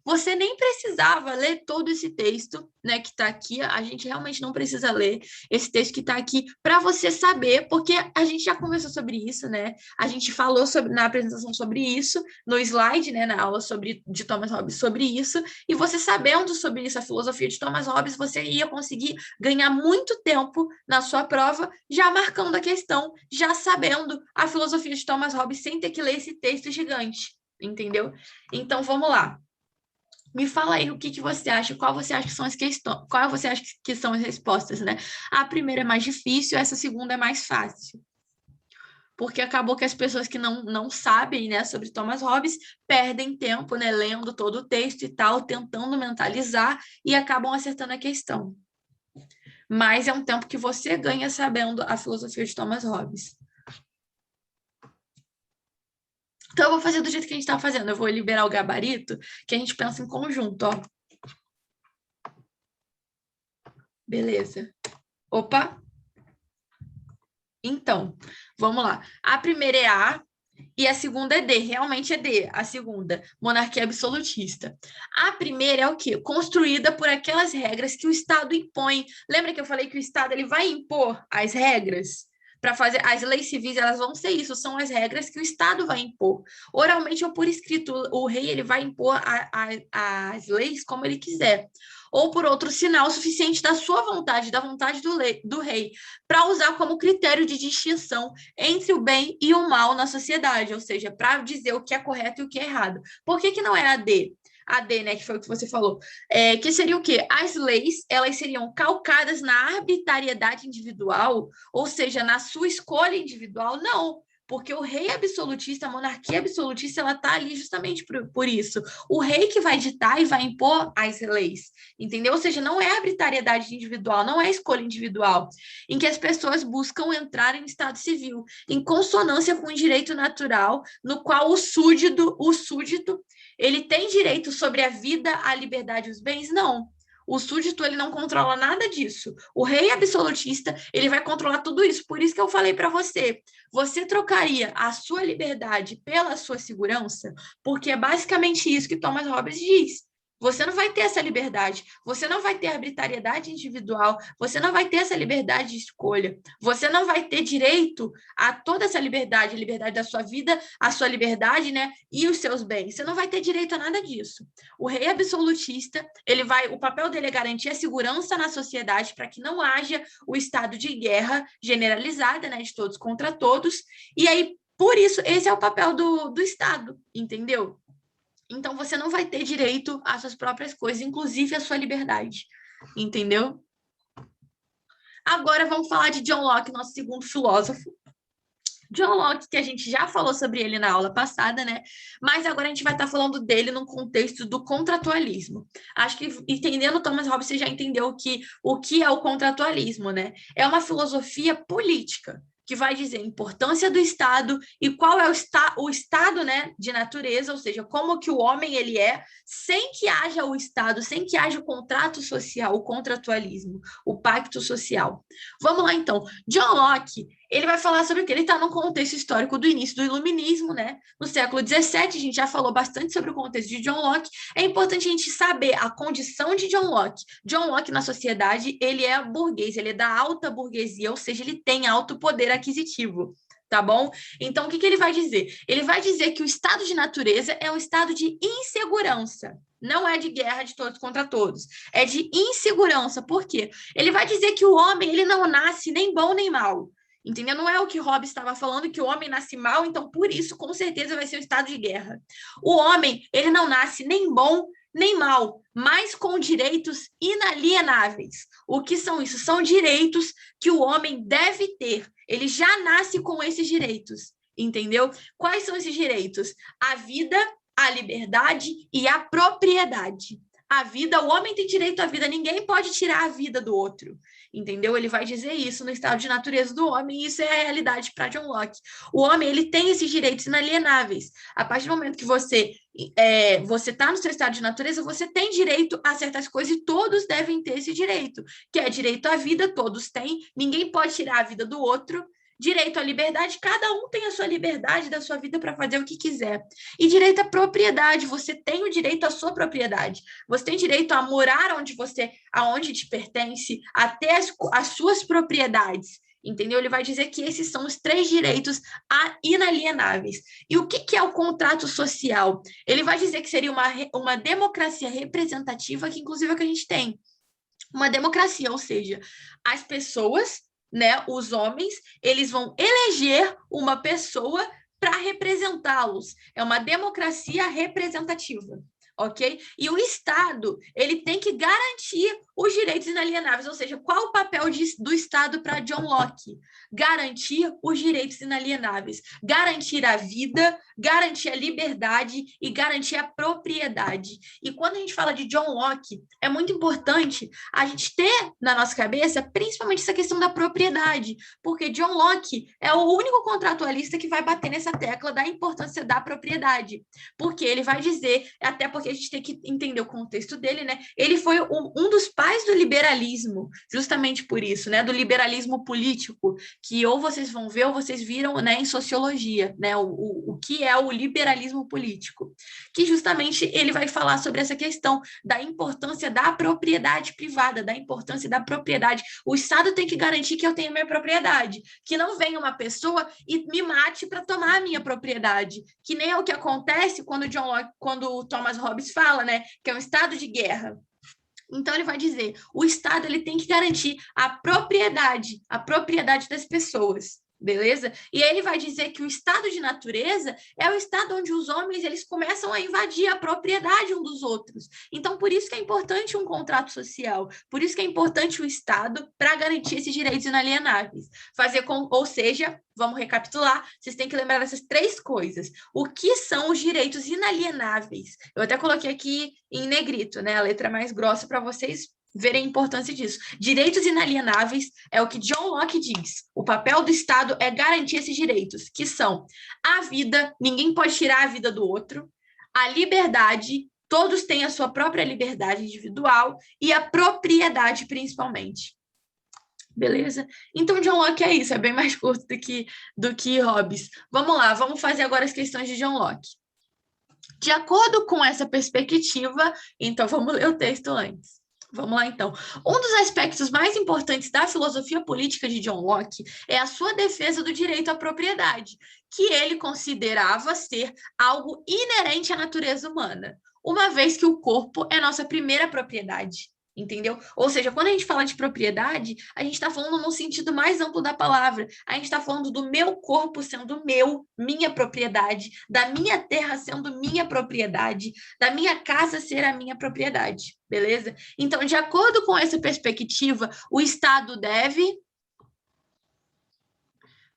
Você nem precisava ler todo esse texto, né, que está aqui, a gente realmente não precisa ler esse texto que está aqui para você saber, porque a gente já conversou sobre isso, né? A gente falou na apresentação sobre isso, no slide, né, na aula de Thomas Hobbes sobre isso, e você sabendo sobre isso, a filosofia de Thomas Hobbes, você ia conseguir ganhar muito tempo na sua prova, já marcando a questão, já sabendo a filosofia de Thomas Hobbes, sem ter que ler esse texto gigante, entendeu? Então, vamos lá. Me fala aí o que você acha, qual você acha que são as questões, qual você acha que são as respostas, né? A primeira é mais difícil, essa segunda é mais fácil. Porque acabou que as pessoas que não sabem, né, sobre Thomas Hobbes perdem tempo, né, lendo todo o texto e tal, tentando mentalizar e acabam acertando a questão. Mas é um tempo que você ganha sabendo a filosofia de Thomas Hobbes. Então, eu vou fazer do jeito que a gente está fazendo. Eu vou liberar o gabarito, que a gente pensa em conjunto, ó. Beleza. Opa! Então, vamos lá. A primeira é A e a segunda é D. Realmente é D, a segunda, monarquia absolutista. A primeira é o quê? Construída por aquelas regras que o Estado impõe. Lembra que eu falei que o Estado ele vai impor as regras? Para fazer as leis civis, elas vão ser isso, são as regras que o Estado vai impor. Oralmente ou por escrito, o rei ele vai impor as leis como ele quiser. Ou por outro sinal suficiente da sua vontade, da vontade do rei, para usar como critério de distinção entre o bem e o mal na sociedade, ou seja, para dizer o que é correto e o que é errado. Por que não é a D? A D, né, que foi o que você falou, que seria o quê? As leis, elas seriam calcadas na arbitrariedade individual, ou seja, na sua escolha individual? Não, porque o rei absolutista, a monarquia absolutista, ela está ali justamente por isso. O rei que vai ditar e vai impor as leis, entendeu? Ou seja, não é arbitrariedade individual, não é escolha individual, em que as pessoas buscam entrar em estado civil, em consonância com o direito natural, no qual o súdito, ele tem direito sobre a vida, a liberdade e os bens? Não. O súdito, ele não controla nada disso. O rei absolutista, ele vai controlar tudo isso. Por isso que eu falei para você, você trocaria a sua liberdade pela sua segurança? Porque é basicamente isso que Thomas Hobbes diz. Você não vai ter essa liberdade, você não vai ter arbitrariedade individual, você não vai ter essa liberdade de escolha, você não vai ter direito a toda essa liberdade, a liberdade da sua vida, a sua liberdade, né, e os seus bens. Você não vai ter direito a nada disso. O rei absolutista, o papel dele é garantir a segurança na sociedade para que não haja o estado de guerra generalizada, né, de todos contra todos. E aí, por isso, esse é o papel do Estado, entendeu? Então, você não vai ter direito às suas próprias coisas, inclusive à sua liberdade. Entendeu? Agora, vamos falar de John Locke, nosso segundo filósofo. John Locke, que a gente já falou sobre ele na aula passada, né? Mas agora a gente vai estar falando dele no contexto do contratualismo. Acho que entendendo Thomas Hobbes, você já entendeu o que é o contratualismo, né? É uma filosofia política que vai dizer a importância do Estado e qual é o estado, né, de natureza, ou seja, como que o homem ele é, sem que haja o Estado, sem que haja o contrato social, o contratualismo, o pacto social. Vamos lá, então. John Locke, ele vai falar sobre o que? Ele está no contexto histórico do início do Iluminismo, né? No século XVII, a gente já falou bastante sobre o contexto de John Locke. É importante a gente saber a condição de John Locke. John Locke, na sociedade, ele é burguês, ele é da alta burguesia, ou seja, ele tem alto poder aquisitivo. Tá bom? Então, o que ele vai dizer? Ele vai dizer que o estado de natureza é um estado de insegurança. Não é de guerra de todos contra todos. É de insegurança. Por quê? Ele vai dizer que o homem ele não nasce nem bom nem mal. Entendeu? Não é o que Hobbes estava falando, que o homem nasce mal, então por isso, com certeza, vai ser um estado de guerra. O homem, ele não nasce nem bom nem mal, mas com direitos inalienáveis. O que são isso? São direitos que o homem deve ter. Ele já nasce com esses direitos, entendeu? Quais são esses direitos? A vida, a liberdade e a propriedade. A vida, o homem tem direito à vida, ninguém pode tirar a vida do outro. Entendeu? Ele vai dizer isso no estado de natureza do homem, e isso é a realidade para John Locke. O homem, ele tem esses direitos inalienáveis. A partir do momento que você está no seu estado de natureza, você tem direito a certas coisas e todos devem ter esse direito, que é direito à vida, todos têm, ninguém pode tirar a vida do outro. Direito à liberdade, cada um tem a sua liberdade da sua vida para fazer o que quiser. E direito à propriedade, você tem o direito à sua propriedade. Você tem direito a morar aonde te pertence, a ter as suas propriedades. Entendeu? Ele vai dizer que esses são os 3 direitos inalienáveis. E o que é o contrato social? Ele vai dizer que seria uma democracia representativa, que inclusive é o que a gente tem. Uma democracia, ou seja, as pessoas, né, os homens, eles vão eleger uma pessoa para representá-los. É uma democracia representativa, ok? E o Estado, ele tem que garantir os direitos inalienáveis, ou seja, qual o papel do Estado para John Locke? Garantir os direitos inalienáveis, garantir a vida, garantir a liberdade e garantir a propriedade. E quando a gente fala de John Locke, é muito importante a gente ter na nossa cabeça, principalmente essa questão da propriedade, porque John Locke é o único contratualista que vai bater nessa tecla da importância da propriedade, porque ele vai dizer, até porque a gente tem que entender o contexto dele, né? Ele foi um dos pais do liberalismo, justamente por isso, né, do liberalismo político, que ou vocês vão ver ou vocês viram, né, em sociologia, né, o que é o liberalismo político, que justamente ele vai falar sobre essa questão da importância da propriedade privada, da importância da propriedade. O Estado tem que garantir que eu tenha minha propriedade, que não venha uma pessoa e me mate para tomar a minha propriedade, que nem é o que acontece quando o Thomas Hobbes fala, né, que é um estado de guerra. Então ele vai dizer, o Estado ele tem que garantir a propriedade das pessoas, beleza? E aí ele vai dizer que o estado de natureza é o estado onde os homens eles começam a invadir a propriedade um dos outros. Então por isso que é importante um contrato social, por isso que é importante o Estado para garantir esses direitos inalienáveis. Ou seja, vamos recapitular, vocês têm que lembrar dessas 3 coisas. O que são os direitos inalienáveis? Eu até coloquei aqui em negrito, né, a letra mais grossa para vocês verem a importância disso. Direitos inalienáveis é o que John Locke diz. O papel do Estado é garantir esses direitos, que são a vida, ninguém pode tirar a vida do outro, a liberdade, todos têm a sua própria liberdade individual, e a propriedade, principalmente. Beleza? Então, John Locke é isso, é bem mais curto do que Hobbes. Vamos lá, vamos fazer agora as questões de John Locke. De acordo com essa perspectiva, então vamos ler o texto antes. Vamos lá, então. Um dos aspectos mais importantes da filosofia política de John Locke é a sua defesa do direito à propriedade, que ele considerava ser algo inerente à natureza humana, uma vez que o corpo é nossa primeira propriedade. Entendeu? Ou seja, quando a gente fala de propriedade, a gente está falando no sentido mais amplo da palavra. A gente está falando do meu corpo sendo minha propriedade, da minha terra sendo minha propriedade, da minha casa ser a minha propriedade, beleza? Então, de acordo com essa perspectiva, o Estado deve...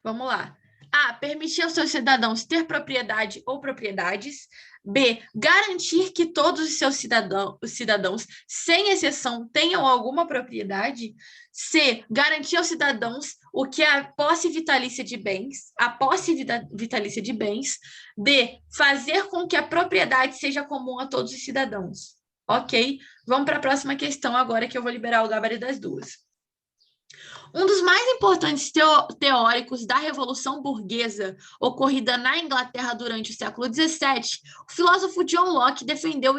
Vamos lá. A. Permitir aos seus cidadãos ter propriedade ou propriedades. B. Garantir que todos os seus cidadãos, sem exceção, tenham alguma propriedade. C. Garantir aos cidadãos o que é a posse vitalícia de bens. D. Fazer com que a propriedade seja comum a todos os cidadãos. Ok? Vamos para a próxima questão agora, que eu vou liberar o gabarito das duas. Um dos mais importantes teóricos da Revolução Burguesa, ocorrida na Inglaterra durante o século XVII, o filósofo John Locke defendeu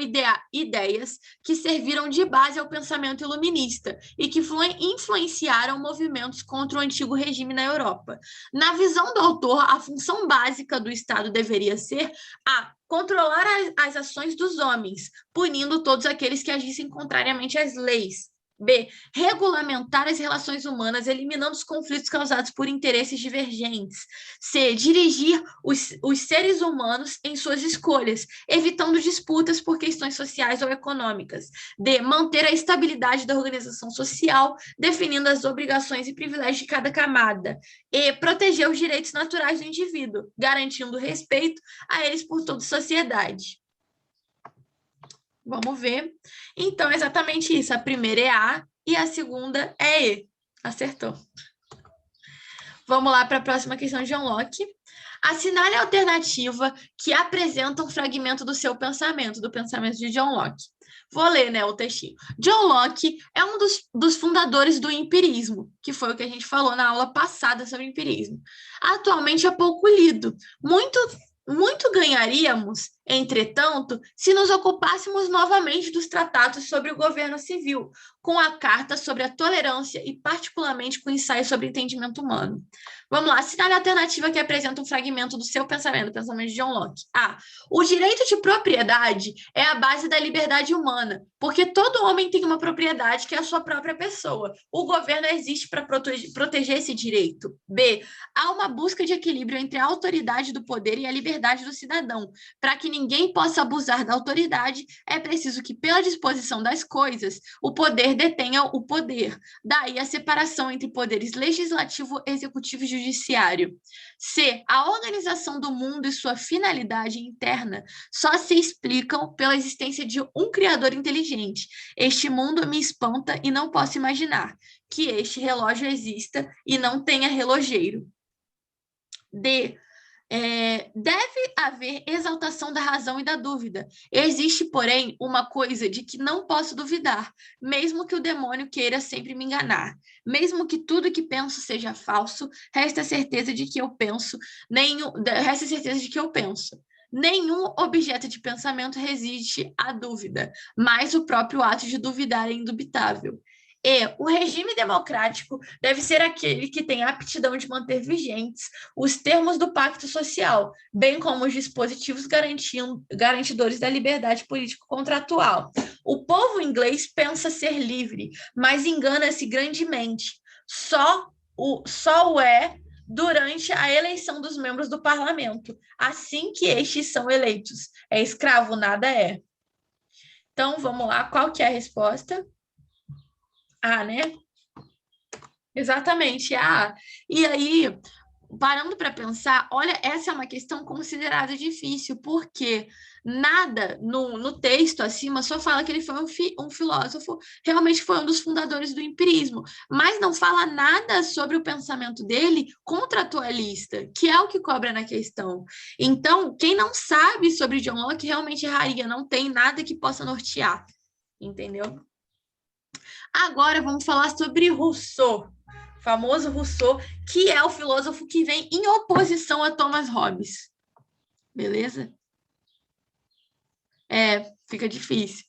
ideias que serviram de base ao pensamento iluminista e que influenciaram movimentos contra o antigo regime na Europa. Na visão do autor, a função básica do Estado deveria ser a controlar as ações dos homens, punindo todos aqueles que agissem contrariamente às leis. B. Regulamentar as relações humanas, eliminando os conflitos causados por interesses divergentes. C. Dirigir os seres humanos em suas escolhas, evitando disputas por questões sociais ou econômicas. D. Manter a estabilidade da organização social, definindo as obrigações e privilégios de cada camada. E. Proteger os direitos naturais do indivíduo, garantindo respeito a eles por toda a sociedade. Vamos ver. Então, é exatamente isso. A primeira é A e a segunda é E. Acertou. Vamos lá para a próxima questão de John Locke. Assinale a alternativa que apresenta um fragmento do seu pensamento, do pensamento de John Locke. Vou ler, né, o textinho. John Locke é um dos fundadores do empirismo, que foi o que a gente falou na aula passada sobre empirismo. Atualmente é pouco lido. Muito ganharíamos, entretanto, se nos ocupássemos novamente dos tratados sobre o governo civil, com a carta sobre a tolerância e, particularmente, com o ensaio sobre o entendimento humano. Vamos lá, assinale a alternativa que apresenta um fragmento do seu pensamento, do pensamento de John Locke. A. O direito de propriedade é a base da liberdade humana, porque todo homem tem uma propriedade que é a sua própria pessoa. O governo existe para proteger esse direito. B. Há uma busca de equilíbrio entre a autoridade do poder e a liberdade do cidadão. Para que ninguém possa abusar da autoridade, é preciso que, pela disposição das coisas, o poder detenha o poder. Daí a separação entre poderes legislativo, executivo e judiciário. C. A organização do mundo e sua finalidade interna só se explicam pela existência de um criador inteligente. Este mundo me espanta e não posso imaginar que este relógio exista e não tenha relojeiro. D. Deve haver exaltação da razão e da dúvida. Existe, porém, uma coisa de que não posso duvidar, mesmo que o demônio queira sempre me enganar. Mesmo que tudo que penso seja falso, resta a certeza de que eu penso, resta a certeza de que eu penso. Nenhum objeto de pensamento resiste à dúvida, mas o próprio ato de duvidar é indubitável. E o regime democrático deve ser aquele que tem a aptidão de manter vigentes os termos do pacto social, bem como os dispositivos garantidores da liberdade político-contratual. O povo inglês pensa ser livre, mas engana-se grandemente. Só o é durante a eleição dos membros do parlamento, assim que estes são eleitos. É escravo, nada é. Então, vamos lá, qual que é a resposta? A, né? Exatamente, A. E aí, parando para pensar, olha, essa é uma questão considerada difícil, porque nada no texto acima só fala que ele foi um filósofo, realmente foi um dos fundadores do empirismo, mas não fala nada sobre o pensamento dele contratualista, que é o que cobra na questão. Então, quem não sabe sobre John Locke realmente erraria, não tem nada que possa nortear, entendeu? Agora vamos falar sobre Rousseau, famoso Rousseau, que é o filósofo que vem em oposição a Thomas Hobbes. Beleza? Fica difícil.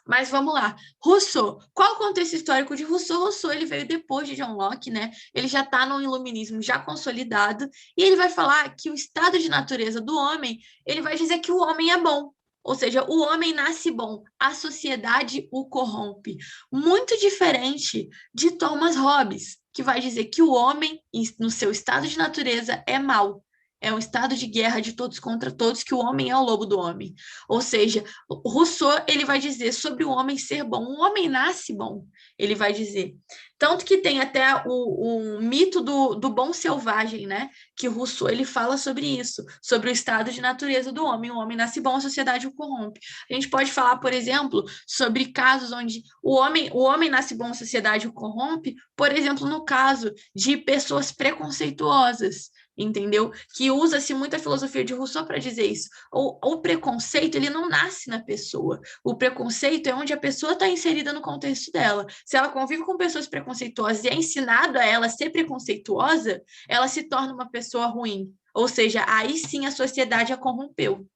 Mas vamos lá. Rousseau. Qual o contexto histórico de Rousseau? Rousseau, ele veio depois de John Locke, né? Ele já está no iluminismo já consolidado, e ele vai falar que o estado de natureza do homem, ele vai dizer que o homem é bom. Ou seja, o homem nasce bom, a sociedade o corrompe. Muito diferente de Thomas Hobbes, que vai dizer que o homem, no seu estado de natureza, é mau. É um estado de guerra de todos contra todos, que o homem é o lobo do homem. Ou seja, Rousseau, ele vai dizer sobre o homem ser bom. O homem nasce bom, ele vai dizer. Tanto que tem até o mito do bom selvagem, né? Que Rousseau, ele fala sobre isso, sobre o estado de natureza do homem. O homem nasce bom, a sociedade o corrompe. A gente pode falar, por exemplo, sobre casos onde o homem nasce bom, a sociedade o corrompe, por exemplo, no caso de pessoas preconceituosas, entendeu? Que usa-se muito a filosofia de Rousseau para dizer isso. O preconceito, ele não nasce na pessoa. O preconceito é onde a pessoa está inserida no contexto dela. Se ela convive com pessoas preconceituosas e é ensinado a ela a ser preconceituosa, ela se torna uma pessoa ruim. Ou seja, aí sim a sociedade a corrompeu.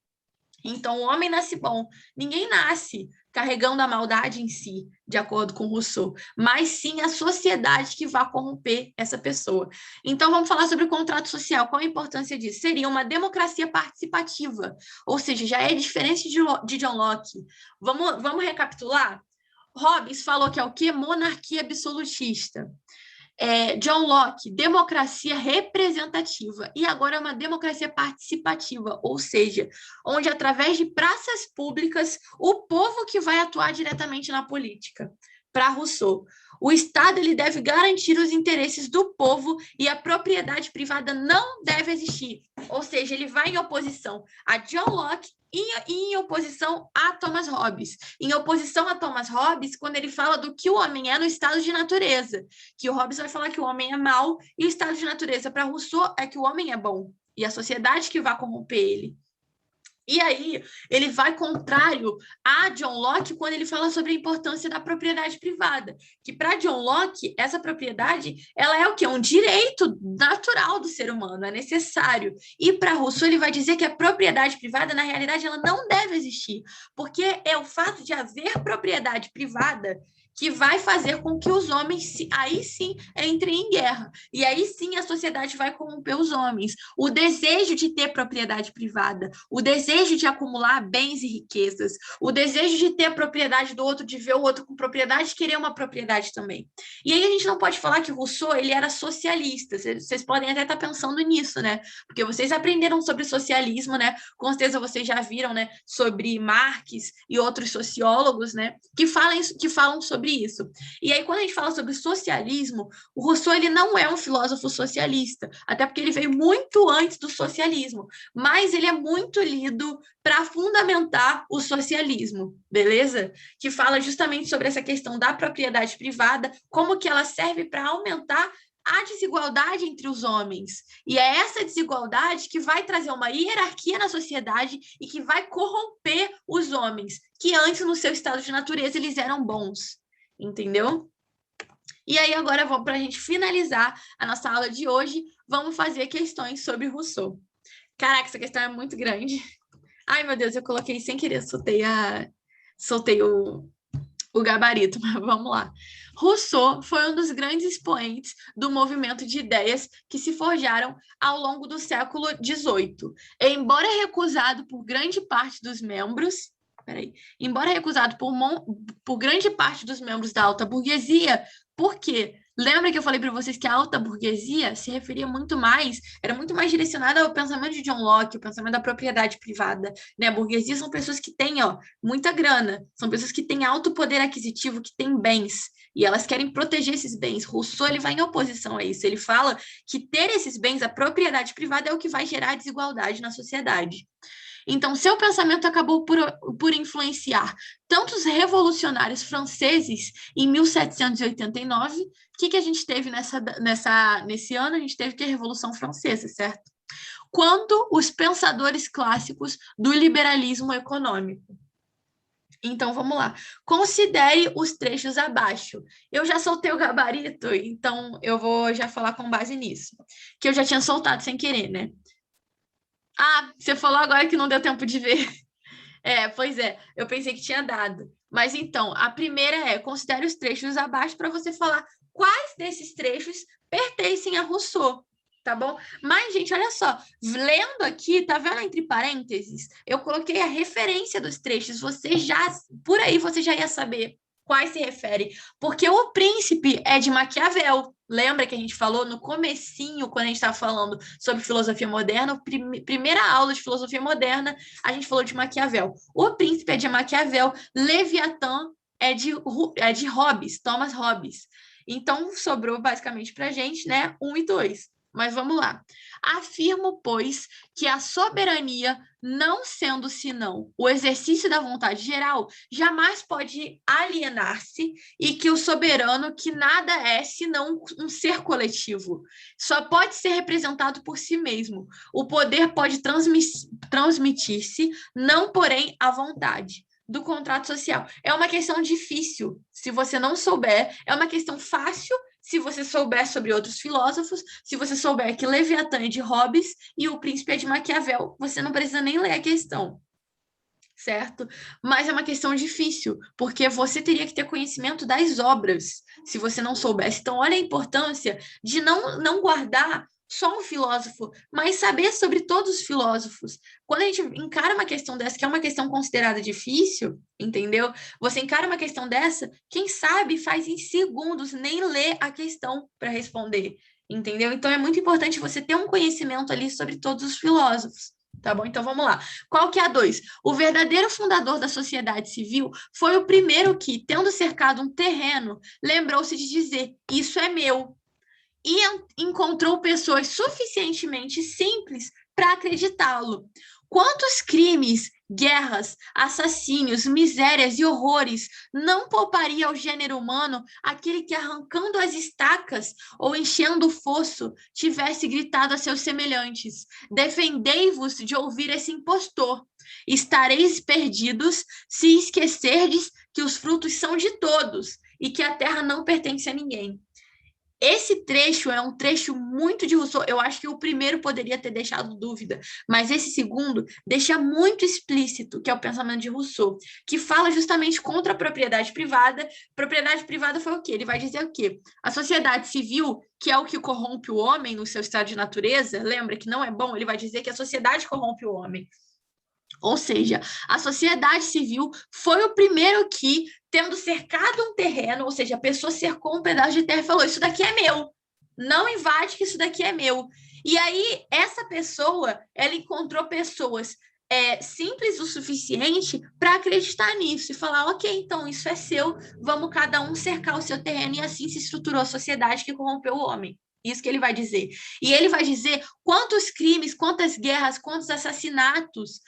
Então, o homem nasce bom. Ninguém nasce carregando a maldade em si, de acordo com Rousseau, mas sim a sociedade que vai corromper essa pessoa. Então, vamos falar sobre o contrato social. Qual a importância disso? Seria uma democracia participativa, ou seja, já é diferente de John Locke. Vamos recapitular? Hobbes falou que é o quê? Monarquia absolutista. John Locke, democracia representativa, e agora é uma democracia participativa, ou seja, onde através de praças públicas, o povo que vai atuar diretamente na política. Para Rousseau, o Estado ele deve garantir os interesses do povo e a propriedade privada não deve existir. Ou seja, ele vai em oposição a John Locke e em oposição a Thomas Hobbes. Em oposição a Thomas Hobbes, quando ele fala do que o homem é no estado de natureza, que o Hobbes vai falar que o homem é mau e o estado de natureza para Rousseau é que o homem é bom e a sociedade que vai corromper ele. E aí, ele vai contrário a John Locke quando ele fala sobre a importância da propriedade privada, que para John Locke, essa propriedade, ela é o quê? Um direito natural do ser humano, é necessário. E para Rousseau, ele vai dizer que a propriedade privada, na realidade, ela não deve existir, porque é o fato de haver propriedade privada que vai fazer com que os homens, aí sim, entrem em guerra. E aí sim a sociedade vai corromper os homens. O desejo de ter propriedade privada, o desejo de acumular bens e riquezas, o desejo de ter a propriedade do outro, de ver o outro com propriedade, querer uma propriedade também. E aí a gente não pode falar que Rousseau, ele era socialista. Vocês podem até estar pensando nisso, né? Porque vocês aprenderam sobre socialismo, né? Com certeza vocês já viram, né? Sobre Marx e outros sociólogos, né? Que falam sobre isso. E aí, quando a gente fala sobre socialismo, o Rousseau ele não é um filósofo socialista, até porque ele veio muito antes do socialismo, mas ele é muito lido para fundamentar o socialismo, beleza? Que fala justamente sobre essa questão da propriedade privada, como que ela serve para aumentar há desigualdade entre os homens. E é essa desigualdade que vai trazer uma hierarquia na sociedade e que vai corromper os homens, que antes, no seu estado de natureza, eles eram bons. Entendeu? E aí, agora, para a gente finalizar a nossa aula de hoje, vamos fazer questões sobre Rousseau. Caraca, essa questão é muito grande. Ai, meu Deus, eu coloquei sem querer, soltei o gabarito, mas vamos lá. Rousseau foi um dos grandes expoentes do movimento de ideias que se forjaram ao longo do século XVIII. Embora recusado por grande parte dos membros, embora recusado por grande parte dos membros da alta burguesia, por quê? Lembra que eu falei para vocês que a alta burguesia se referia era muito mais direcionada ao pensamento de John Locke, o pensamento da propriedade privada, né? A burguesia são pessoas que têm, muita grana, são pessoas que têm alto poder aquisitivo, que têm bens, e elas querem proteger esses bens. Rousseau, ele vai em oposição a isso, ele fala que ter esses bens, a propriedade privada, é o que vai gerar desigualdade na sociedade. Então, seu pensamento acabou por influenciar tantos revolucionários franceses em 1789. O que a gente teve nesse ano? A gente teve a Revolução Francesa, certo? Quanto os pensadores clássicos do liberalismo econômico. Então, vamos lá. Considere os trechos abaixo. Eu já soltei o gabarito, então eu vou já falar com base nisso. Que eu já tinha soltado sem querer, né? Ah, você falou agora que não deu tempo de ver. Pois é, eu pensei que tinha dado. Mas então, a primeira considere os trechos abaixo para você falar quais desses trechos pertencem a Rousseau, tá bom? Mas, gente, olha só, lendo aqui, tá vendo entre parênteses? Eu coloquei a referência dos trechos, por aí você já ia saber quais se refere, porque O Príncipe é de Maquiavel. Lembra que a gente falou no comecinho, quando a gente estava falando sobre filosofia moderna, primeira aula de filosofia moderna, a gente falou de Maquiavel. O Príncipe é de Maquiavel, Leviatã é de Hobbes, Thomas Hobbes. Então, sobrou basicamente para a gente, né, 1 e 2. Mas vamos lá. Afirmo, pois, que a soberania, não sendo senão o exercício da vontade geral, jamais pode alienar-se, e que o soberano, que nada é senão um ser coletivo, só pode ser representado por si mesmo. O poder pode transmitir-se, não porém a vontade do contrato social. É uma questão difícil, se você não souber, é uma questão fácil se você souber sobre outros filósofos, se você souber que Leviatã é de Hobbes e O Príncipe é de Maquiavel, você não precisa nem ler a questão, certo? Mas é uma questão difícil, porque você teria que ter conhecimento das obras, se você não soubesse. Então, olha a importância de não guardar só um filósofo, mas saber sobre todos os filósofos. Quando a gente encara uma questão dessa, que é uma questão considerada difícil, entendeu? Você encara uma questão dessa, quem sabe faz em segundos, nem lê a questão para responder, entendeu? Então, é muito importante você ter um conhecimento ali sobre todos os filósofos. Tá bom? Então, vamos lá. Qual que é a 2? O verdadeiro fundador da sociedade civil foi o primeiro que, tendo cercado um terreno, lembrou-se de dizer, isso é meu. E encontrou pessoas suficientemente simples para acreditá-lo. Quantos crimes, guerras, assassínios, misérias e horrores não pouparia ao gênero humano aquele que, arrancando as estacas ou enchendo o fosso, tivesse gritado a seus semelhantes: defendei-vos de ouvir esse impostor. Estareis perdidos se esquecerdes que os frutos são de todos e que a terra não pertence a ninguém. Esse trecho é um trecho muito de Rousseau. Eu acho que o primeiro poderia ter deixado dúvida, mas esse segundo deixa muito explícito que é o pensamento de Rousseau, que fala justamente contra a propriedade privada. Propriedade privada foi o quê? Ele vai dizer o quê? A sociedade civil, que é o que corrompe o homem no seu estado de natureza, lembra que não é bom? Ele vai dizer que a sociedade corrompe o homem. Ou seja, a sociedade civil foi o primeiro que, tendo cercado um terreno, ou seja, a pessoa cercou um pedaço de terra e falou, isso daqui é meu, não invade que isso daqui é meu. E aí, essa pessoa, ela encontrou pessoas simples o suficiente para acreditar nisso e falar, ok, então isso é seu, vamos cada um cercar o seu terreno, e assim se estruturou a sociedade que corrompeu o homem. Isso que ele vai dizer. E ele vai dizer quantos crimes, quantas guerras, quantos assassinatos,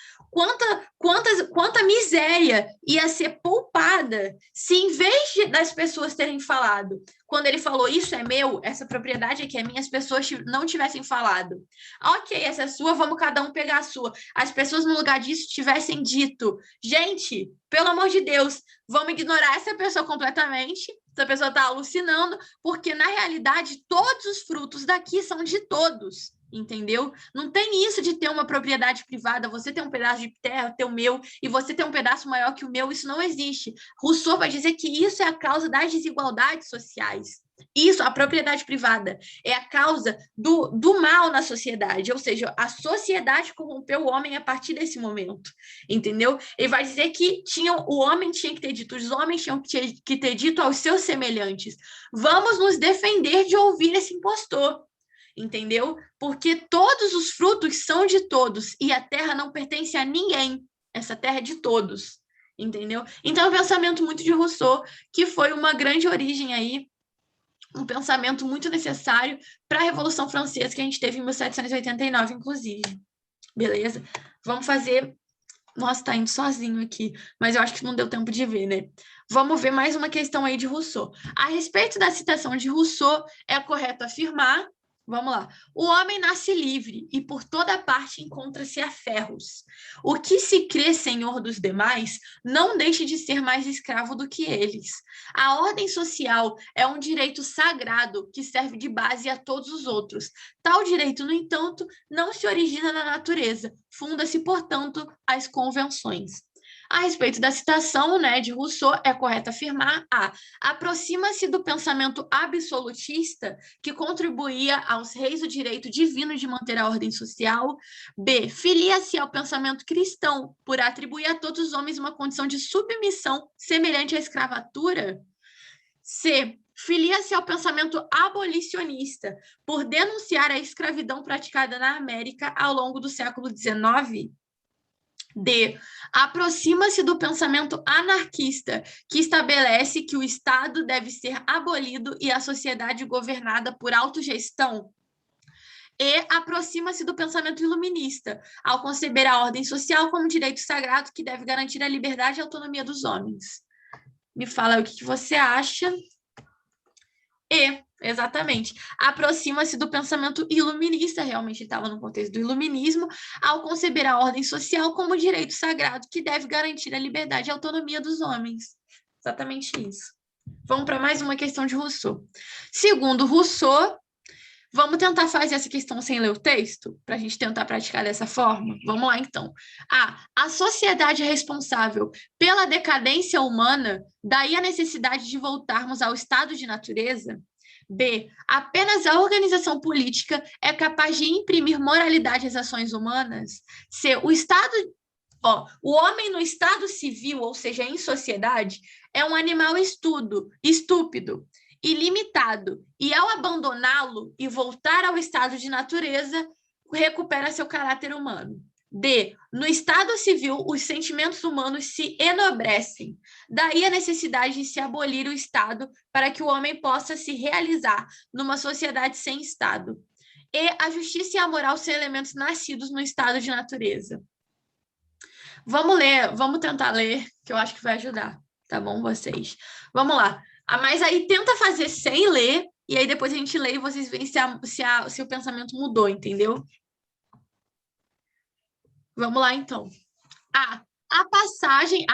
quanta miséria ia ser poupada se, em vez das pessoas terem falado, quando ele falou, isso é meu, essa propriedade aqui é minha, as pessoas não tivessem falado, ok, essa é sua, vamos cada um pegar a sua. As pessoas, no lugar disso, tivessem dito, gente, pelo amor de Deus, vamos ignorar essa pessoa completamente, essa pessoa está alucinando, porque, na realidade, todos os frutos daqui são de todos, entendeu? Não tem isso de ter uma propriedade privada, você tem um pedaço de terra, ter o meu, e você tem um pedaço maior que o meu, isso não existe. Rousseau vai dizer que isso é a causa das desigualdades sociais. Isso, a propriedade privada, é a causa do mal na sociedade, ou seja, a sociedade corrompeu o homem a partir desse momento, entendeu? Ele vai dizer que o homem tinha que ter dito, os homens tinham que ter dito aos seus semelhantes, vamos nos defender de ouvir esse impostor, entendeu? Porque todos os frutos são de todos, e a terra não pertence a ninguém, essa terra é de todos, entendeu? Então, é um pensamento muito de Rousseau, que foi uma grande origem aí, um pensamento muito necessário para a Revolução Francesa que a gente teve em 1789, inclusive. Beleza? Vamos fazer... Nossa, tá indo sozinho aqui, mas eu acho que não deu tempo de ver, né? Vamos ver mais uma questão aí de Rousseau. A respeito da citação de Rousseau, é correto afirmar... Vamos lá. O homem nasce livre e por toda parte encontra-se a ferros. O que se crê senhor dos demais não deixa de ser mais escravo do que eles. A ordem social é um direito sagrado que serve de base a todos os outros. Tal direito, no entanto, não se origina na natureza. Funda-se, portanto, às convenções. A respeito da citação, né, de Rousseau, é correto afirmar a aproxima-se do pensamento absolutista que contribuía aos reis o direito divino de manter a ordem social. B, filia-se ao pensamento cristão por atribuir a todos os homens uma condição de submissão semelhante à escravatura. C, filia-se ao pensamento abolicionista por denunciar a escravidão praticada na América ao longo do século XIX. D, aproxima-se do pensamento anarquista, que estabelece que o Estado deve ser abolido e a sociedade governada por autogestão. E aproxima-se do pensamento iluminista, ao conceber a ordem social como direito sagrado que deve garantir a liberdade e a autonomia dos homens. Me fala o que você acha. E, exatamente, aproxima-se do pensamento iluminista, realmente estava no contexto do iluminismo, ao conceber a ordem social como direito sagrado que deve garantir a liberdade e a autonomia dos homens. Exatamente isso. Vamos para mais uma questão de Rousseau. Segundo Rousseau, vamos tentar fazer essa questão sem ler o texto, para a gente tentar praticar dessa forma? Vamos lá, então. A sociedade é responsável pela decadência humana, daí a necessidade de voltarmos ao estado de natureza. B, apenas a organização política é capaz de imprimir moralidade às ações humanas. C, o homem no estado civil, ou seja, em sociedade, é um animal estúpido, ilimitado, e ao abandoná-lo e voltar ao estado de natureza, recupera seu caráter humano. D, no estado civil, os sentimentos humanos se enobrecem. Daí a necessidade de se abolir o Estado para que o homem possa se realizar numa sociedade sem Estado. E a justiça e a moral são elementos nascidos no estado de natureza. Vamos ler, vamos tentar ler, que eu acho que vai ajudar, tá bom, vocês? Vamos lá. Mas aí tenta fazer sem ler, e aí depois a gente lê e vocês veem se o pensamento mudou, entendeu? Vamos lá, então. A passagem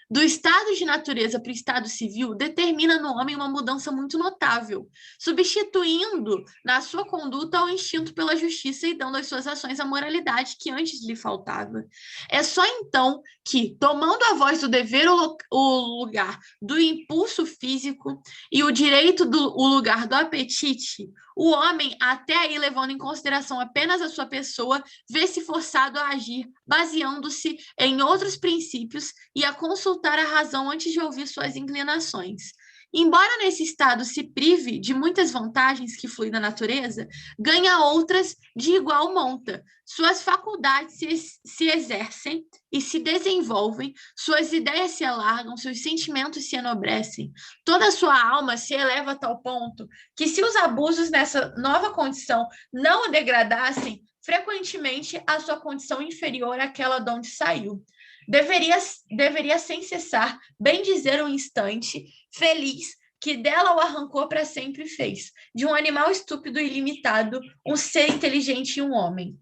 do estado de natureza para o estado civil determina no homem uma mudança muito notável, substituindo na sua conduta o instinto pela justiça e dando às suas ações a moralidade que antes lhe faltava. É só então que, tomando a voz do dever o lugar do impulso físico e o direito o lugar do apetite, o homem, até aí levando em consideração apenas a sua pessoa, vê-se forçado a agir baseando-se em outros princípios e a consultar a razão antes de ouvir suas inclinações. Embora nesse estado se prive de muitas vantagens que fluem da natureza, ganha outras de igual monta. Suas faculdades se exercem e se desenvolvem, suas ideias se alargam, seus sentimentos se enobrecem. Toda a sua alma se eleva a tal ponto que, se os abusos nessa nova condição não o degradassem, frequentemente a sua condição inferior àquela de onde saiu. Deveria sem cessar bem dizer um instante feliz que dela o arrancou para sempre fez, de um animal estúpido e limitado, um ser inteligente e um homem.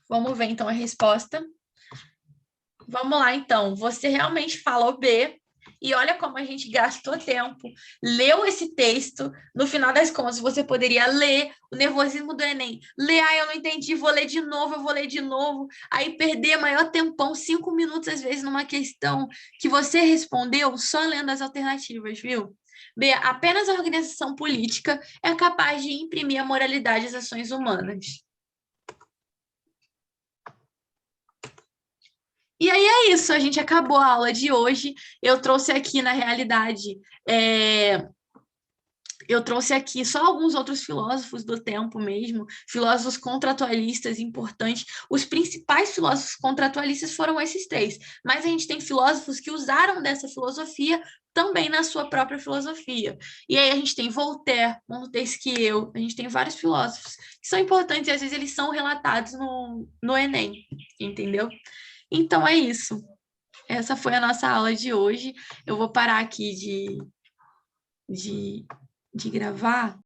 Vamos ver, então, a resposta. Vamos lá, então. Você realmente falou B, e olha como a gente gastou tempo, leu esse texto, no final das contas, você poderia ler o nervosismo do Enem, ler, eu não entendi, vou ler de novo, eu vou ler de novo, aí perder maior tempão, 5 minutos, às vezes, numa questão que você respondeu só lendo as alternativas, viu? B, apenas a organização política é capaz de imprimir a moralidade às ações humanas. E aí é isso, a gente acabou a aula de hoje. Eu trouxe aqui, na realidade, eu trouxe aqui só alguns outros filósofos do tempo mesmo, filósofos contratualistas importantes. Os principais filósofos contratualistas foram esses três, mas a gente tem filósofos que usaram dessa filosofia também na sua própria filosofia. E aí a gente tem Voltaire, Montesquieu, a gente tem vários filósofos que são importantes e às vezes eles são relatados no Enem, entendeu? Então é isso. Essa foi a nossa aula de hoje. Eu vou parar aqui de gravar.